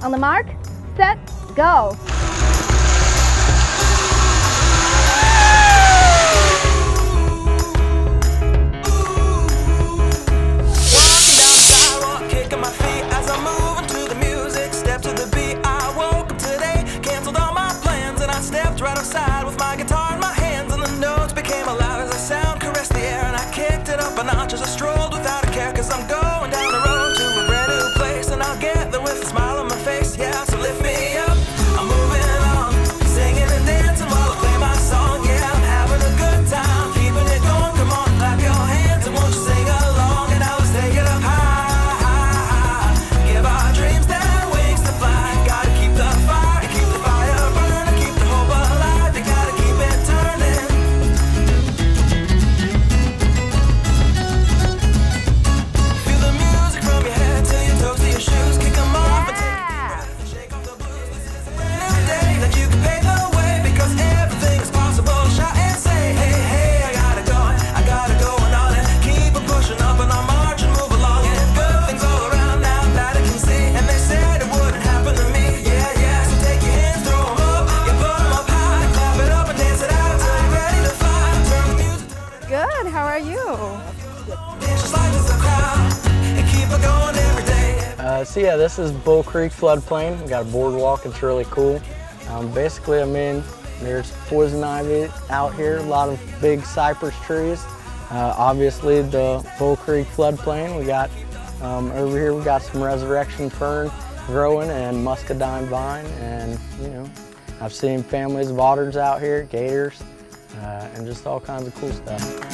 On the mark, set, go. Right outside with my guitar in my hands, and the notes became loud as the sound caressed the air, and I kicked it up a notch as I strolled without a care, 'cause I'm going down the road to a brand new place, and I'll get there with a smile on my face. Yeah, so lift me up, I'm moving on, singing and dancing while I play my song. Yeah, I'm having a good time, keeping it going. Come on, clap your hands and won't you sing along, and now let's take it up high. Give our dreams their wings to fly. Gotta keep the fire, keep the fire burning, keep the hope alive. You gotta keep it turning. Feel the music from your head to your toes to your shoes. Kick 'em off and take a breath and shake off the blues. This is a brand new day that you can pave the way, because everything is possible. Shout and say, hey, hey, I gotta go and on it. Keep it pushing up and I'll march and move along. And good things all around now that I can see. And they said it wouldn't happen to me. Yeah, yeah, so take your hands, throw 'em up. You put 'em up high, clap it up and dance it out till you're ready to fly. Turn the music, turn it Good, how are you? just like it's a crowd. And keep it going every day. So yeah, this is Bull Creek floodplain. We got a boardwalk, it's really cool. Basically, there's poison ivy out here, a lot of big cypress trees. Obviously, the Bull Creek floodplain. We got over here, we got some resurrection fern growing and muscadine vine, and I've seen families of otters out here, gators, and just all kinds of cool stuff.